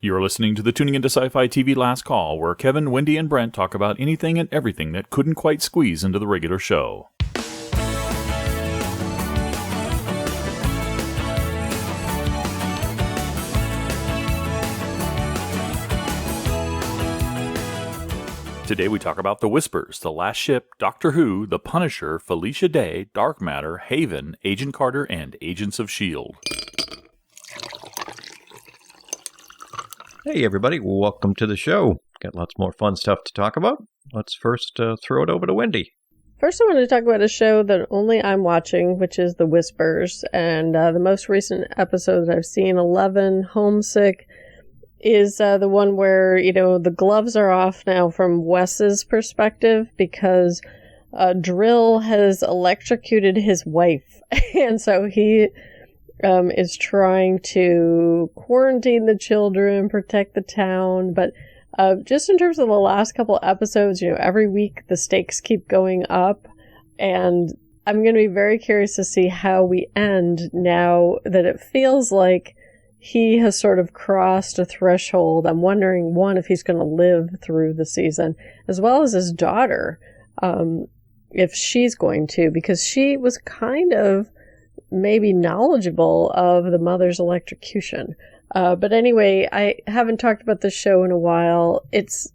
You're listening to the Tuning Into Sci-Fi TV Last Call, where Kevin, Wendy, and Brent talk about anything and everything that couldn't quite squeeze into the regular show. Today we talk about The Whispers, The Last Ship, Doctor Who, The Punisher, Felicia Day, Dark Matter, Haven, Agent Carter, and Agents of S.H.I.E.L.D. Hey everybody, welcome to the show. Got lots more fun stuff to talk about. Let's first throw it over to Wendy. First I want to talk about a show that only I'm watching, which is The Whispers. And the most recent episode that I've seen, 11, Homesick, is the one where, the gloves are off now from Wes's perspective because Drill has electrocuted his wife. And so he is trying to quarantine the children, protect the town. But just in terms of the last couple episodes, every week the stakes keep going up. And I'm going to be very curious to see how we end now that it feels like he has sort of crossed a threshold. I'm wondering, one, if he's going to live through the season, as well as his daughter, if she's going to, because she was kind of maybe knowledgeable of the mother's electrocution. But anyway, I haven't talked about the show in a while. It's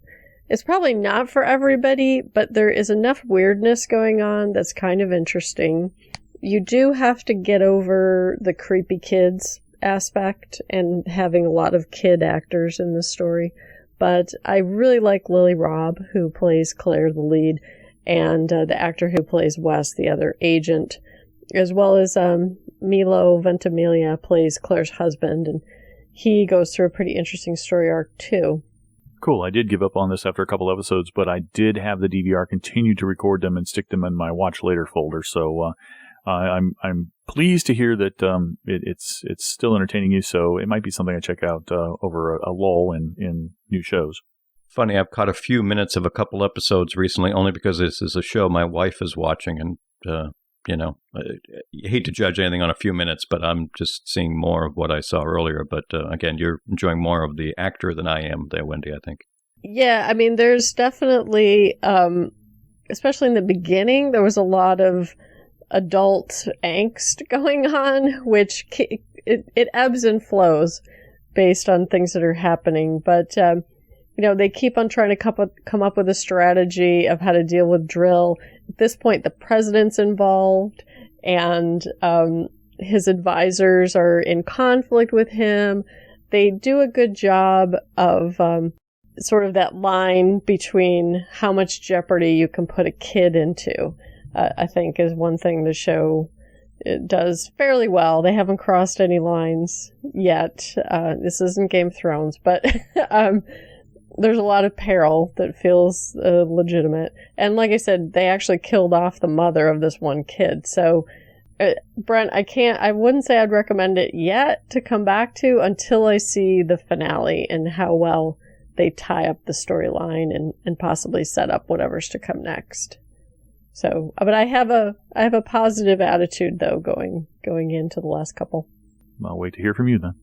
probably not for everybody, but there is enough weirdness going on that's kind of interesting. You do have to get over the creepy kids aspect and having a lot of kid actors in the story. But I really like Lily Robb, who plays Claire, the lead, and the actor who plays Wes, the other agent, as well as Milo Ventimiglia plays Claire's husband, and he goes through a pretty interesting story arc too. Cool. I did give up on this after a couple episodes, but I did have the DVR continue to record them and stick them in my watch later folder. So I'm pleased to hear that it's still entertaining you. So it might be something I check out over a lull in new shows. Funny, I've caught a few minutes of a couple episodes recently, only because this is a show my wife is watching, and I hate to judge anything on a few minutes, but I'm just seeing more of what I saw earlier. But again, you're enjoying more of the actor than I am there, Wendy, I think. Yeah, I mean, there's definitely, especially in the beginning, there was a lot of adult angst going on, which it ebbs and flows based on things that are happening. But, they keep on trying to come up with a strategy of how to deal with Drill. At this point, the president's involved, and his advisors are in conflict with him. They do a good job of sort of that line between how much jeopardy you can put a kid into, I think, is one thing the show does fairly well. They haven't crossed any lines yet. This isn't Game of Thrones, but there's a lot of peril that feels legitimate. And like I said, they actually killed off the mother of this one kid. So, Brent, I wouldn't say I'd recommend it yet to come back to until I see the finale and how well they tie up the storyline and possibly set up whatever's to come next. So, but I have a positive attitude though going into the last couple. I'll wait to hear from you then.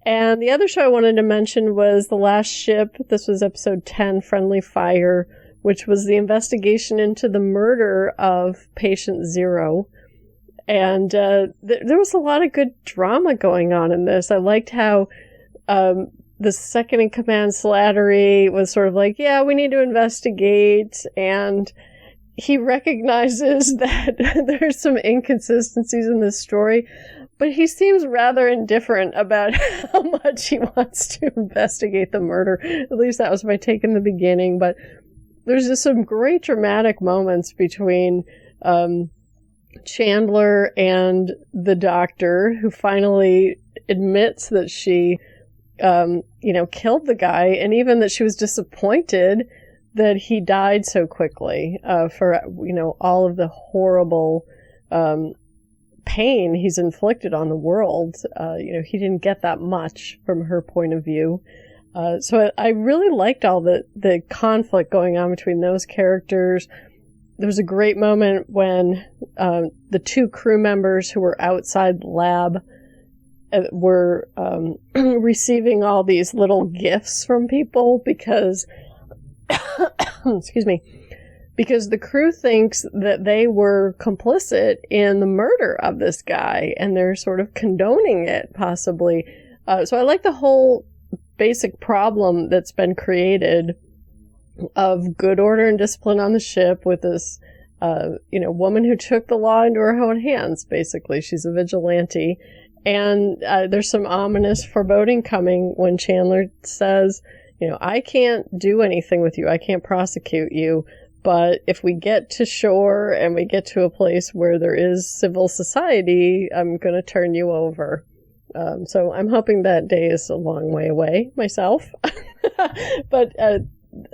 And the other show I wanted to mention was The Last Ship. This was episode 10, Friendly Fire, which was the investigation into the murder of Patient Zero. And there was a lot of good drama going on in this. I liked how the second-in-command Slattery was sort of like, yeah, we need to investigate, and he recognizes that there's some inconsistencies in this story, but he seems rather indifferent about how much he wants to investigate the murder. At least that was my take in the beginning. But there's just some great dramatic moments between Chandler and the doctor, who finally admits that she, killed the guy, and even that she was disappointed that he died so quickly for, all of the horrible pain he's inflicted on the world. He didn't get that much from her point of view. So I really liked all the conflict going on between those characters. There was a great moment when the two crew members who were outside the lab were receiving all these little gifts from people because, excuse me, because the crew thinks that they were complicit in the murder of this guy, and they're sort of condoning it, possibly. So I like the whole basic problem that's been created of good order and discipline on the ship with this, woman who took the law into her own hands, basically. She's a vigilante. And there's some ominous foreboding coming when Chandler says, I can't do anything with you. I can't prosecute you. But if we get to shore and we get to a place where there is civil society, I'm going to turn you over. So I'm hoping that day is a long way away myself. But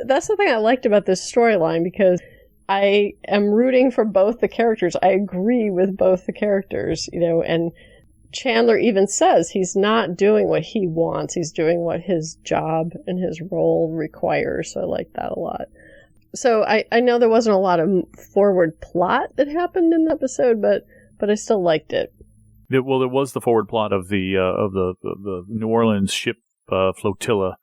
that's the thing I liked about this storyline, because I am rooting for both the characters. I agree with both the characters, and Chandler even says he's not doing what he wants. He's doing what his job and his role requires. So I like that a lot. So I know there wasn't a lot of forward plot that happened in the episode, but I still liked it. Well, there was the forward plot of the New Orleans ship flotilla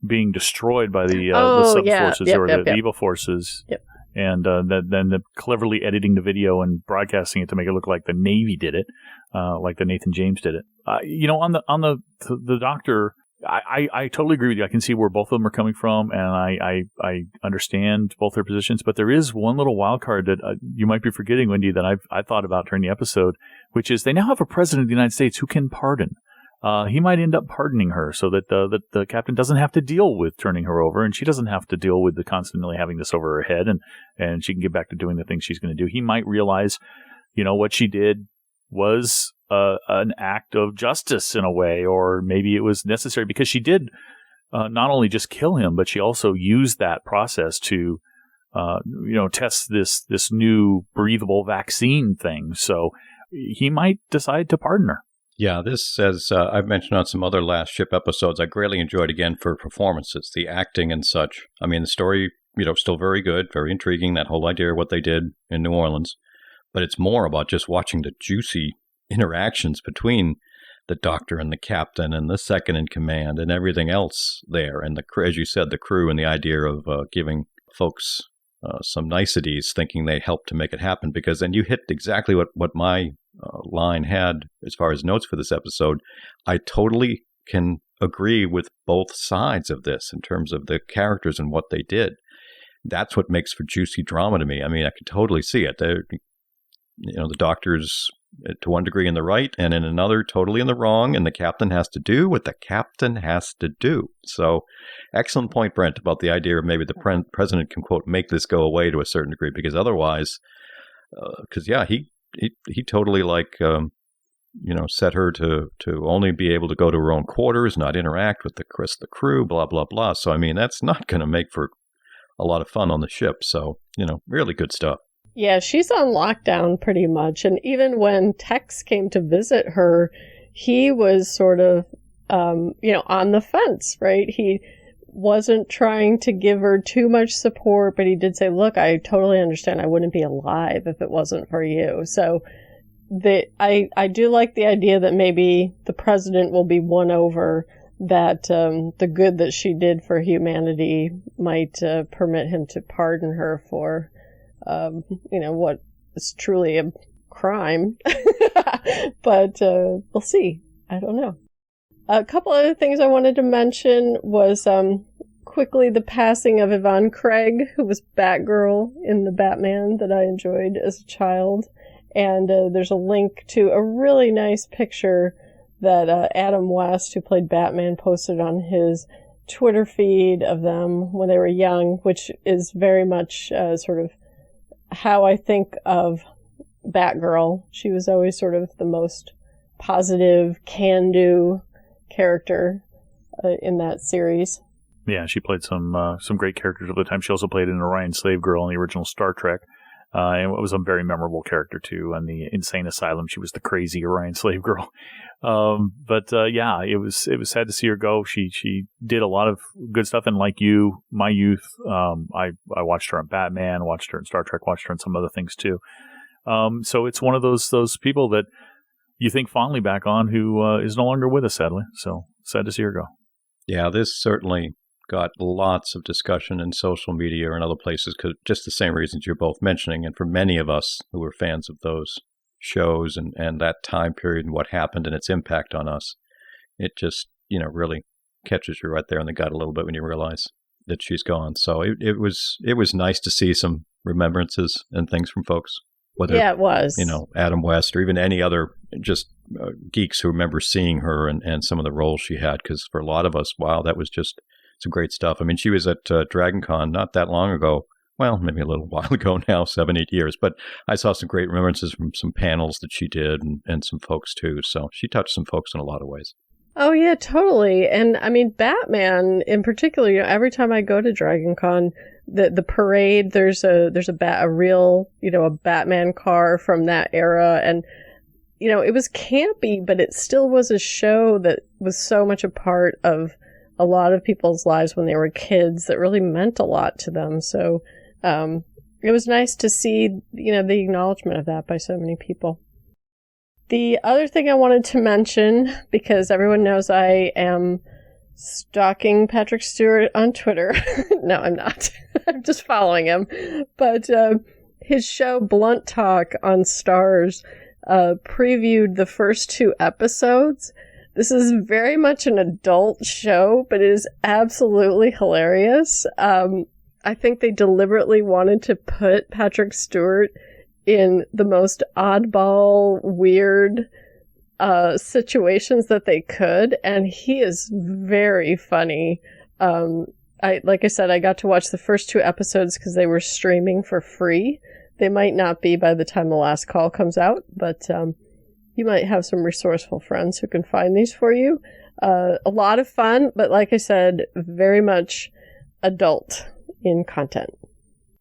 being destroyed by the sub forces the evil forces. Yep. And then the cleverly editing the video and broadcasting it to make it look like the Navy did it, like the Nathan James did it. On the Doctor, I totally agree with you. I can see where both of them are coming from, and I understand both their positions. But there is one little wild card that you might be forgetting, Wendy, that I thought about during the episode, which is they now have a president of the United States who can pardon. He might end up pardoning her so that the captain doesn't have to deal with turning her over, and she doesn't have to deal with the constantly having this over her head, and she can get back to doing the things she's going to do. He might realize, what she did was an act of justice in a way, or maybe it was necessary because she did not only just kill him, but she also used that process to test this new breathable vaccine thing. So he might decide to pardon her. Yeah, this, as I've mentioned on some other Last Ship episodes, I greatly enjoyed, again, for performances, the acting and such. I mean, the story, still very good, very intriguing, that whole idea of what they did in New Orleans. But it's more about just watching the juicy interactions between the Doctor and the captain and the second in command and everything else there. And, as you said, the crew and the idea of giving folks some niceties, thinking they helped to make it happen. Because then you hit exactly what my line had as far as notes for this episode. I totally can agree with both sides of this in terms of the characters and what they did. That's what makes for juicy drama to me. I mean, I could totally see it. The Doctor's to one degree in the right and in another totally in the wrong, and the captain has to do what the captain has to do. So excellent point, Brent, about the idea of maybe the president can, quote, make this go away to a certain degree, because otherwise, he totally set her to only be able to go to her own quarters, not interact with the crew, blah, blah, blah. So, I mean, that's not going to make for a lot of fun on the ship. So, really good stuff. Yeah, she's on lockdown pretty much. And even when Tex came to visit her, he was sort of, on the fence, right? He wasn't trying to give her too much support, but he did say, look, I totally understand. I wouldn't be alive if it wasn't for you. So I do like the idea that maybe the president will be won over, that the good that she did for humanity might permit him to pardon her for what is truly a crime. But we'll see. I don't know. A couple other things I wanted to mention was quickly the passing of Yvonne Craig, who was Batgirl in the Batman that I enjoyed as a child. And there's a link to a really nice picture that Adam West, who played Batman, posted on his Twitter feed of them when they were young, which is very much sort of how I think of Batgirl. She was always sort of the most positive, can-do character in that series. Yeah, she played some great characters over the time. She also played an Orion slave girl in the original Star Trek. And it was a very memorable character, too. On the Insane Asylum, she was the crazy Orion slave girl. It was sad to see her go. She did a lot of good stuff. And like you, my youth, I watched her on Batman, watched her in Star Trek, watched her in some other things, too. So it's one of those people that, you think fondly back on, who is no longer with us, sadly. So sad to see her go. Yeah, this certainly got lots of discussion in social media and other places, because just the same reasons you're both mentioning. And for many of us who were fans of those shows and that time period and what happened and its impact on us, it just, really catches you right there in the gut a little bit when you realize that she's gone. So it was nice to see some remembrances and things from folks. Whether, it was. Adam West or even any other just geeks who remember seeing her and some of the roles she had. Because for a lot of us, wow, that was just some great stuff. I mean, she was at Dragon Con not that long ago. Well, maybe a little while ago now, 7-8 years. But I saw some great remembrances from some panels that she did and some folks too. So she touched some folks in a lot of ways. Oh, yeah, totally. And I mean, Batman in particular, every time I go to Dragon Con, the parade, there's a real, a Batman car from that era. And, it was campy, but it still was a show that was so much a part of a lot of people's lives when they were kids that really meant a lot to them. So it was nice to see, the acknowledgement of that by so many people. The other thing I wanted to mention, because everyone knows I am stalking Patrick Stewart on Twitter. No, I'm not. I'm just following him. But his show Blunt Talk on Starz previewed the first 2 episodes. This is very much an adult show, but it is absolutely hilarious. I think they deliberately wanted to put Patrick Stewart in the most oddball, weird situations that they could, and he is very funny. Like I said, I got to watch the first 2 episodes because they were streaming for free. They might not be by the time the last call comes out, but you might have some resourceful friends who can find these for you. A lot of fun, but like I said, very much adult in content.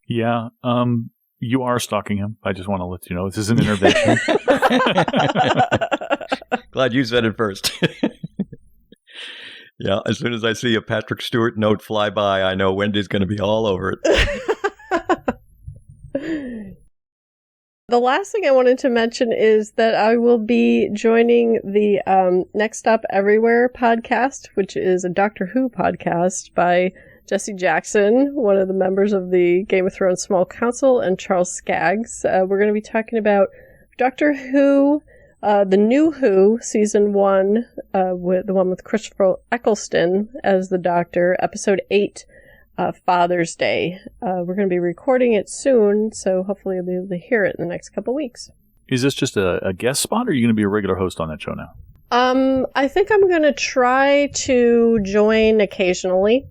Yeah, you are stalking him. I just want to let you know this is an intervention. Glad you said it first. Yeah, as soon as I see a Patrick Stewart note fly by, I know Wendy's going to be all over it. The last thing I wanted to mention is that I will be joining the Next Stop Everywhere podcast, which is a Doctor Who podcast by Jesse Jackson, one of the members of the Game of Thrones Small Council, and Charles Skaggs. We're going to be talking about Doctor Who, the new Who, season 1, with the one with Christopher Eccleston as the Doctor, episode 8, Father's Day. We're going to be recording it soon, so hopefully you'll be able to hear it in the next couple weeks. Is this just a guest spot, or are you going to be a regular host on that show now? I think I'm going to try to join occasionally.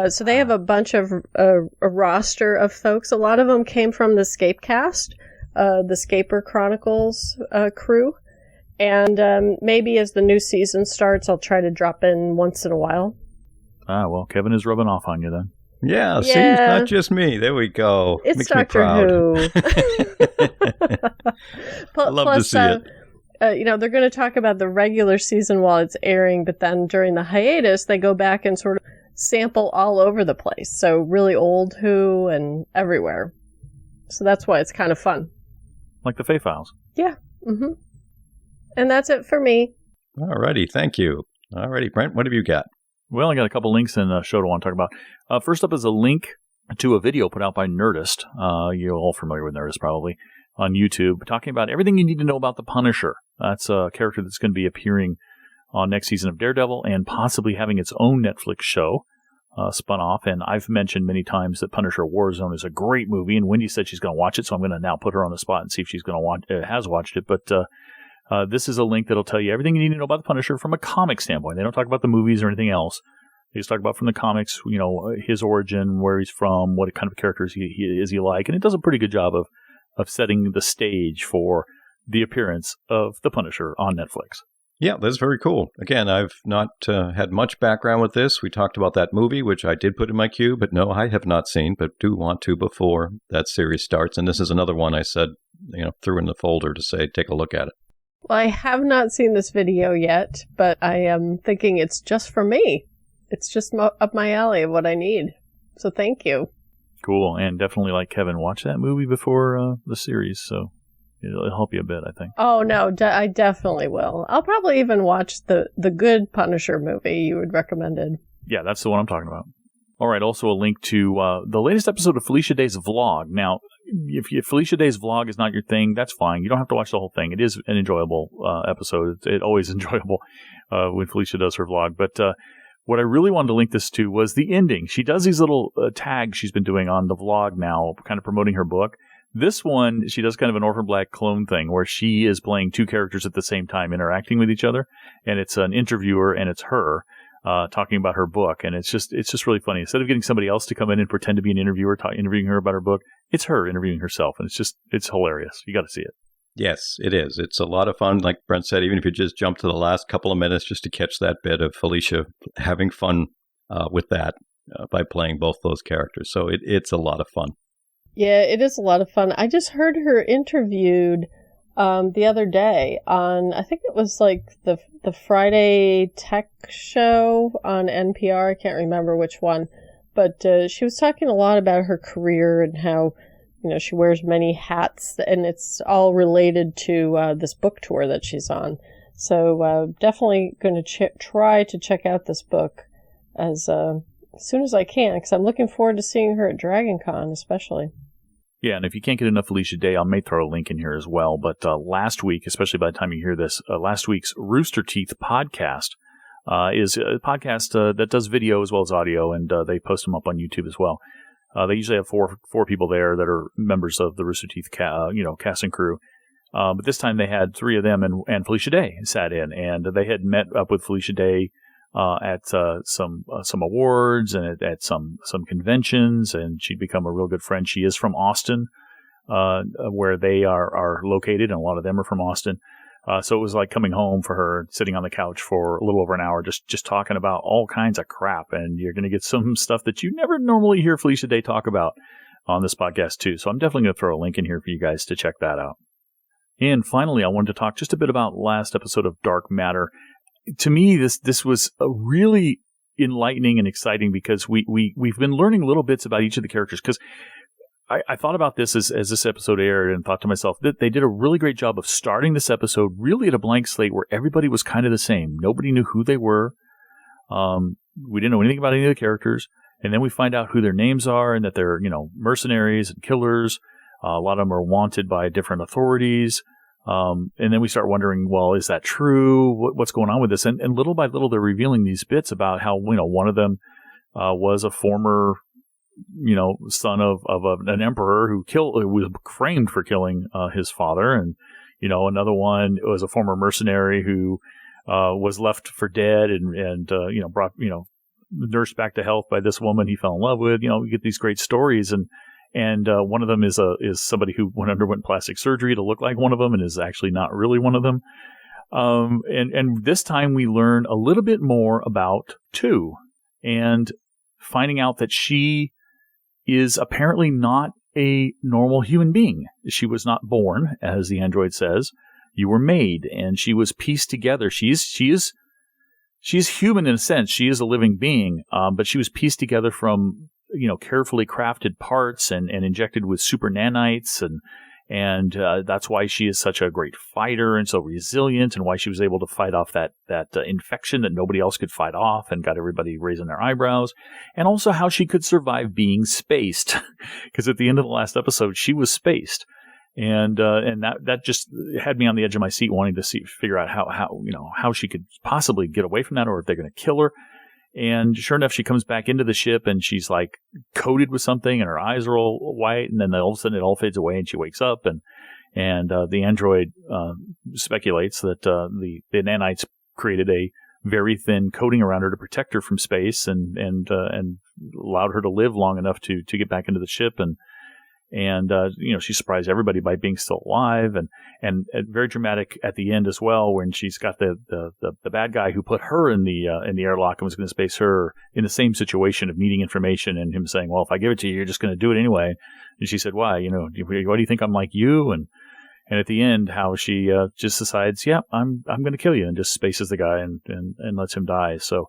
So they have a bunch of a roster of folks. A lot of them came from the Scapecast, the Scaper Chronicles crew. And maybe as the new season starts, I'll try to drop in once in a while. Well, Kevin is rubbing off on you then. Yeah, see, it's not just me. There we go. It's Makes Doctor Who. I love to see it. They're going to talk about the regular season while it's airing, but then during the hiatus, they go back and sort of sample all over the place. So really old Who and everywhere. So that's why it's kind of fun. Like the Fae Files. Yeah. Mm-hmm. And that's it for me. All righty. Thank you. All righty, Brent, what have you got? Well, I got a couple links in the show to want to talk about. First up is a link to a video put out by Nerdist. You're all familiar with Nerdist probably, on YouTube, talking about everything you need to know about the Punisher. That's a character that's going to be appearing on next season of Daredevil and possibly having its own Netflix show spun off. And I've mentioned many times that Punisher Warzone is a great movie, and Wendy said she's going to watch it, so I'm going to now put her on the spot and see if she's going to has watched it. But this is a link that'll tell you everything you need to know about the Punisher from a comic standpoint. They don't talk about the movies or anything else. They just talk about from the comics, his origin, where he's from, what kind of characters he like. And it does a pretty good job of setting the stage for the appearance of the Punisher on Netflix. Yeah, that's very cool. Again, I've not had much background with this. We talked about that movie, which I did put in my queue, but no, I have not seen, but do want to before that series starts. And this is another one I said, threw in the folder to say, take a look at it. Well, I have not seen this video yet, but I am thinking it's just for me. It's just up my alley of what I need. So thank you. Cool. And definitely, like Kevin, watch that movie before the series. So It'll help you a bit, I think. Oh, no, I definitely will. I'll probably even watch the good Punisher movie you had recommended. Yeah, that's the one I'm talking about. All right, also a link to the latest episode of Felicia Day's vlog. Now, if Felicia Day's vlog is not your thing, that's fine. You don't have to watch the whole thing. It is an enjoyable episode. It's always enjoyable when Felicia does her vlog. But what I really wanted to link this to was the ending. She does these little tags she's been doing on the vlog now, kind of promoting her book. This one, she does kind of an Orphan Black clone thing where she is playing two characters at the same time, interacting with each other. And it's an interviewer and it's her. Talking about her book, and it's just really funny. Instead of getting somebody else to come in and pretend to be an interviewer, interviewing her about her book, it's her interviewing herself, and it's hilarious. You got to see it. Yes, it is. It's a lot of fun. Like Brent said, even if you just jump to the last couple of minutes just to catch that bit of Felicia having fun with that by playing both those characters. So it's a lot of fun. Yeah, it is a lot of fun. I just heard her interviewed the other day on, I think it was like the Friday Tech Show on NPR. I can't remember which one, but she was talking a lot about her career and how, she wears many hats, and it's all related to this book tour that she's on. So definitely going to try to check out this book as soon as I can, because I'm looking forward to seeing her at Dragon Con especially. Yeah, and if you can't get enough Felicia Day, I may throw a link in here as well. But last week, especially by the time you hear this, last week's Rooster Teeth podcast is a podcast that does video as well as audio, and they post them up on YouTube as well. They usually have four people there that are members of the Rooster Teeth cast and crew. But this time they had three of them, and Felicia Day sat in, and they had met up with Felicia Day at some awards and at some conventions, and she'd become a real good friend. She is from Austin, where they are located, and a lot of them are from Austin. So it was like coming home for her, sitting on the couch for a little over an hour, just talking about all kinds of crap. And you're going to get some stuff that you never normally hear Felicia Day talk about on this podcast too. So I'm definitely going to throw a link in here for you guys to check that out. And finally, I wanted to talk just a bit about last episode of Dark Matter. To me, this was a really enlightening and exciting because we've been learning little bits about each of the characters. Because I thought about this as this episode aired and thought to myself that they did a really great job of starting this episode really at a blank slate where everybody was kind of the same. Nobody knew who they were. We didn't know anything about any of the characters. And then we find out who their names are and that they're, mercenaries and killers. A lot of them are wanted by different authorities. And then we start wondering, well, is that true? What's going on with this? And little by little, they're revealing these bits about how, one of them was a former, son of an emperor who was framed for killing his father. And, another one was a former mercenary who was left for dead and brought, nursed back to health by this woman he fell in love with. We get these great stories. And one of them is somebody who underwent plastic surgery to look like one of them and is actually not really one of them. And this time we learn a little bit more about Tu, and finding out that she is apparently not a normal human being. She was not born, as the android says. You were made, and she was pieced together. She's human in a sense. She is a living being, but she was pieced together from carefully crafted parts and injected with super nanites, and that's why she is such a great fighter and so resilient, and why she was able to fight off that infection that nobody else could fight off and got everybody raising their eyebrows, and also how she could survive being spaced, because at the end of the last episode she was spaced, and that just had me on the edge of my seat, wanting to figure out how she could possibly get away from that, or if they're going to kill her. And sure enough, she comes back into the ship and she's like coated with something and her eyes are all white. And then all of a sudden it all fades away and she wakes up and the android speculates that the nanites created a very thin coating around her to protect her from space and allowed her to live long enough to get back into the ship. And she surprised everybody by being still alive, and very dramatic at the end as well, when she's got the bad guy who put her in the airlock and was going to space her in the same situation of needing information, and him saying, well, if I give it to you, you're just going to do it anyway. And she said, why? Why do you think I'm like you? And at the end, how she just decides, yeah, I'm going to kill you, and just spaces the guy and lets him die. So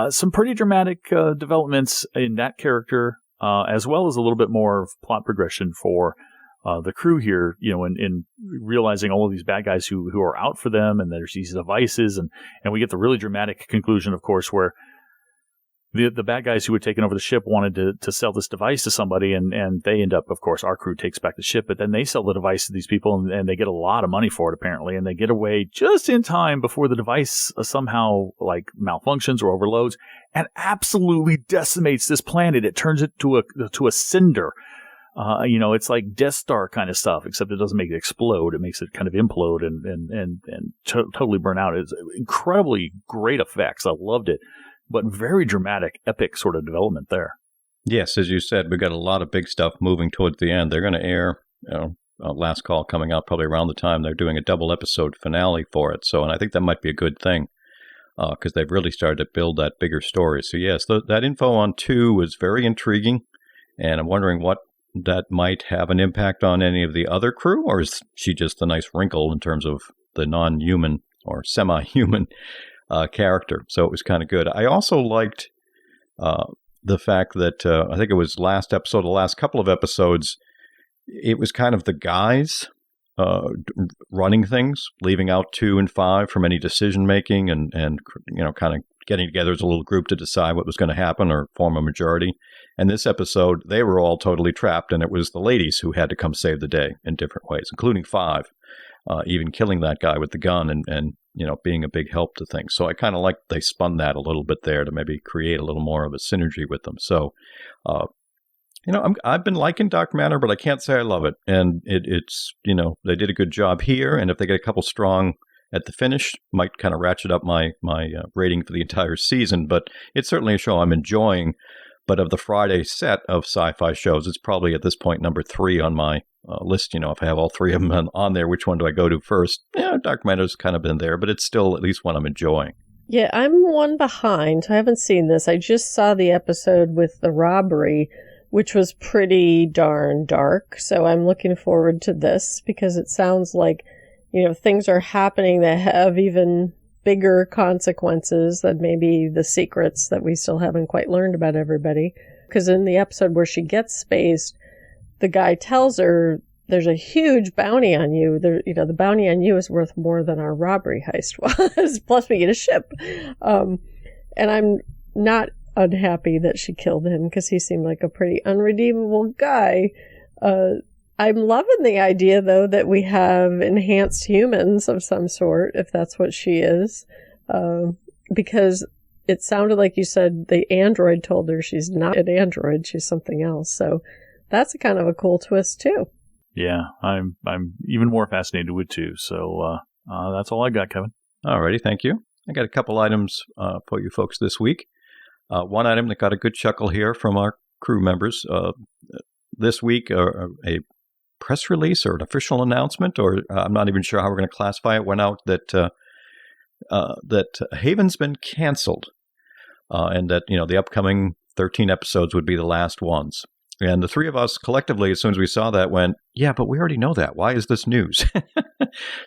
some pretty dramatic developments in that character. As well as a little bit more of plot progression for the crew here, in realizing all of these bad guys who are out for them, and there's these devices, and we get the really dramatic conclusion, of course, where the bad guys who had taken over the ship wanted to sell this device to somebody, and they end up, of course, our crew takes back the ship, but then they sell the device to these people, and they get a lot of money for it, apparently, and they get away just in time before the device somehow, like, malfunctions or overloads, and absolutely decimates this planet. It turns it to a cinder. It's like Death Star kind of stuff, except it doesn't make it explode. It makes it kind of implode and totally burn out. It's incredibly great effects. I loved it. But very dramatic, epic sort of development there. Yes, as you said, we've got a lot of big stuff moving towards the end. They're going to air, Last Call coming out probably around the time they're doing a double episode finale for it. And I think that might be a good thing because they've really started to build that bigger story. So yes, that info on 2 was very intriguing, and I'm wondering what that might have an impact on any of the other crew, or is she just a nice wrinkle in terms of the non-human or semi-human character. So it was kind of good. I also liked the fact that I think it was last episode, the last couple of episodes, it was kind of the guys running things, leaving out 2 and 5 from any decision making, and kind of getting together as a little group to decide what was going to happen or form a majority. And this episode, they were all totally trapped, and it was the ladies who had to come save the day in different ways, including 5, even killing that guy with the gun and being a big help to things. So I kind of like they spun that a little bit there to maybe create a little more of a synergy with them. So, I've been liking Dark Matter, but I can't say I love it. And it's they did a good job here. And if they get a couple strong at the finish, might kind of ratchet up my rating for the entire season. But it's certainly a show I'm enjoying. But of the Friday set of sci-fi shows, it's probably at this point number 3 on my list. If I have all 3 of them on there, which one do I go to first? Dark Matter's kind of been there, but it's still at least one I'm enjoying. Yeah, I'm one behind. I haven't seen this. I just saw the episode with the robbery, which was pretty darn dark. So I'm looking forward to this because it sounds like, things are happening that have even bigger consequences than maybe the secrets that we still haven't quite learned about everybody. Because in the episode where she gets spaced, the guy tells her there's a huge bounty on you. The bounty on you is worth more than our robbery heist was. Plus we get a ship. And I'm not unhappy that she killed him because he seemed like a pretty unredeemable guy. I'm loving the idea, though, that we have enhanced humans of some sort, if that's what she is, because it sounded like you said the android told her she's not an android, she's something else. So that's kind of a cool twist, too. Yeah, I'm even more fascinated with 2. So that's all I got, Kevin. All righty, thank you. I got a couple items for you folks this week. One item that got a good chuckle here from our crew members. This week, a press release or an official announcement, or I'm not even sure how we're going to classify it, went out that Haven's been canceled, and that the upcoming 13 episodes would be the last ones. And the 3 of us collectively, as soon as we saw that, went, yeah, but we already know that. Why is this news?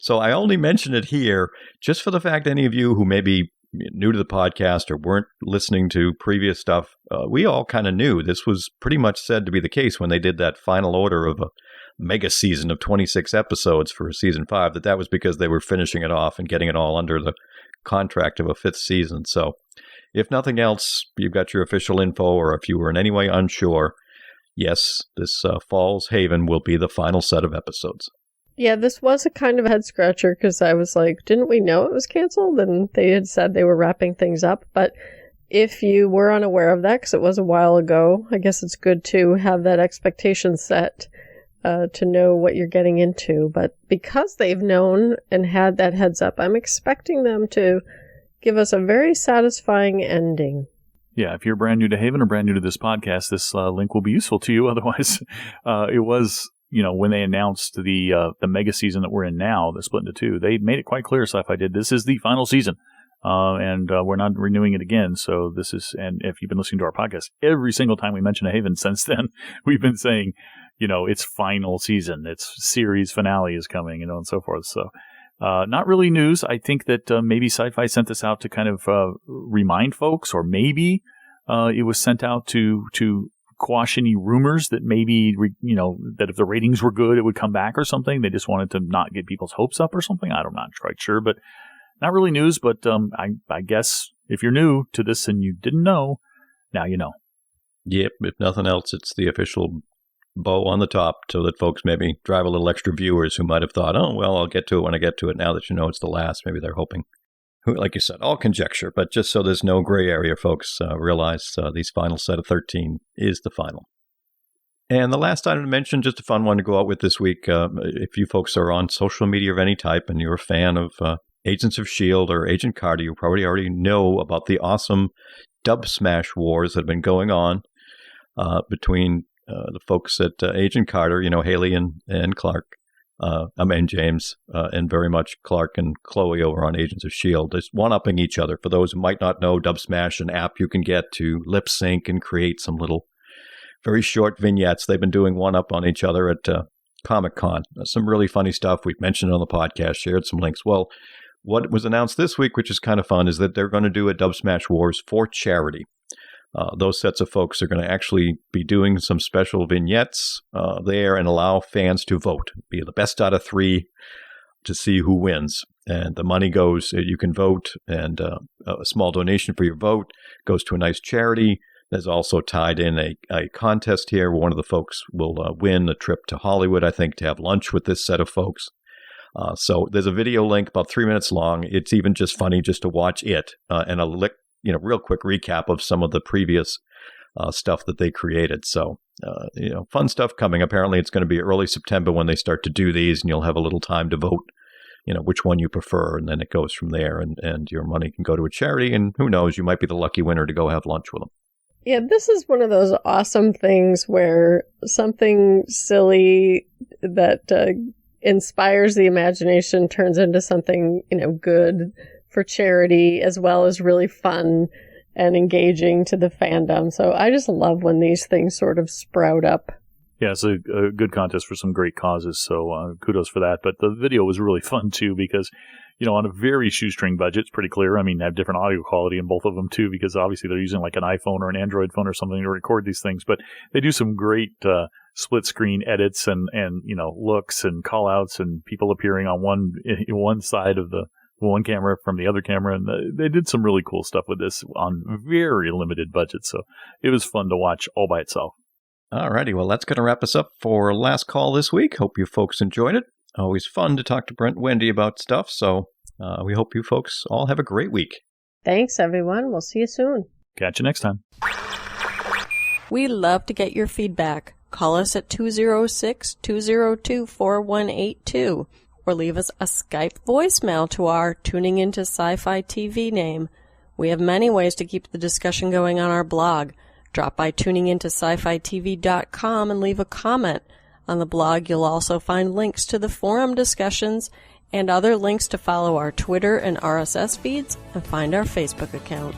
So I only mention it here just for the fact any of you who may be new to the podcast or weren't listening to previous stuff, we all kind of knew this was pretty much said to be the case when they did that final order of a mega season of 26 episodes for season 5, that was because they were finishing it off and getting it all under the contract of a 5th season. So if nothing else, you've got your official info, or if you were in any way unsure, yes, this Falls Haven will be the final set of episodes. Yeah, this was a kind of a head scratcher because I was like, didn't we know it was canceled? And they had said they were wrapping things up. But if you were unaware of that, because it was a while ago, I guess it's good to have that expectation set to know what you're getting into. But because they've known and had that heads up, I'm expecting them to give us a very satisfying ending. Yeah, if you're brand new to Haven or brand new to this podcast, this link will be useful to you. Otherwise, it was, when they announced the mega season that we're in now, the split into 2, they made it quite clear, SciFi did, this is the final season. And we're not renewing it again. So this is, and if you've been listening to our podcast, every single time we mention a Haven since then, we've been saying, it's final season, its series finale is coming, and so forth. So, not really news. I think that maybe SciFi sent this out to kind of remind folks, or maybe it was sent out to quash any rumors that maybe, that if the ratings were good, it would come back or something. They just wanted to not get people's hopes up or something. I'm not quite sure, but not really news. But I guess if you're new to this and you didn't know, now you know. Yep. If nothing else, it's the official bow on the top so that folks maybe drive a little extra viewers who might have thought, oh, well, I'll get to it when I get to it. Now that you know it's the last, maybe they're hoping. Like you said, all conjecture, but just so there's no gray area, folks, realize these final set of 13 is the final. And the last item to mention, just a fun one to go out with this week, if you folks are on social media of any type and you're a fan of Agents of S.H.I.E.L.D. or Agent Carter, you probably already know about the awesome dub smash wars that have been going on between the folks at Agent Carter, Haley and Clark. And James, and very much Clark and Chloe over on Agents of S.H.I.E.L.D. Just one-upping each other. For those who might not know, Dub Smash, an app you can get to lip sync and create some little very short vignettes. They've been doing one-up on each other at Comic-Con. Some really funny stuff. We've mentioned it on the podcast, shared some links. Well, what was announced this week, which is kind of fun, is that they're going to do a Dub Smash Wars for charity. Those sets of folks are going to actually be doing some special vignettes there and allow fans to vote, be the best out of 3 to see who wins. And the money goes, you can vote, and a small donation for your vote goes to a nice charity. There's also tied in a contest here where one of the folks will win a trip to Hollywood, I think, to have lunch with this set of folks. So there's a video link about 3 minutes long. It's even just funny just to watch it and a real quick recap of some of the previous stuff that they created. So, fun stuff coming. Apparently, it's going to be early September when they start to do these, and you'll have a little time to vote, which one you prefer, and then it goes from there, and your money can go to a charity, and who knows, you might be the lucky winner to go have lunch with them. Yeah, this is one of those awesome things where something silly that inspires the imagination turns into something, good for charity, as well as really fun and engaging to the fandom. So I just love when these things sort of sprout up. Yeah, it's a good contest for some great causes, so kudos for that. But the video was really fun, too, because, on a very shoestring budget, it's pretty clear. I mean, they have different audio quality in both of them, too, because obviously they're using like an iPhone or an Android phone or something to record these things. But they do some great split-screen edits and looks and call-outs and people appearing on one side of the one camera from the other camera, and they did some really cool stuff with this on very limited budget, so it was fun to watch all by itself. Alrighty, well, that's going to wrap us up for last call this week. Hope you folks enjoyed it. Always fun to talk to Brent and Wendy about stuff, so we hope you folks all have a great week. Thanks, everyone. We'll see you soon. Catch you next time. We love to get your feedback. Call us at 206-202-4182. Or leave us a Skype voicemail to our Tuning Into Sci-Fi TV name. We have many ways to keep the discussion going on our blog. Drop by tuningintoscifitv.com and leave a comment. On the blog, you'll also find links to the forum discussions and other links to follow our Twitter and RSS feeds and find our Facebook account.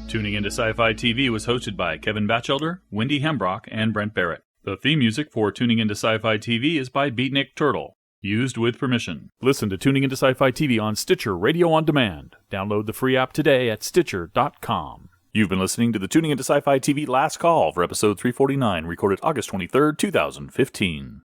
Tuning Into Sci-Fi TV was hosted by Kevin Batchelder, Wendy Hembrock, and Brent Barrett. The theme music for Tuning Into Sci-Fi TV is by Beatnik Turtle. Used with permission. Listen to Tuning Into Sci-Fi TV on Stitcher Radio on Demand. Download the free app today at Stitcher.com. You've been listening to the Tuning Into Sci-Fi TV Last Call for episode 349, recorded August 23rd, 2015.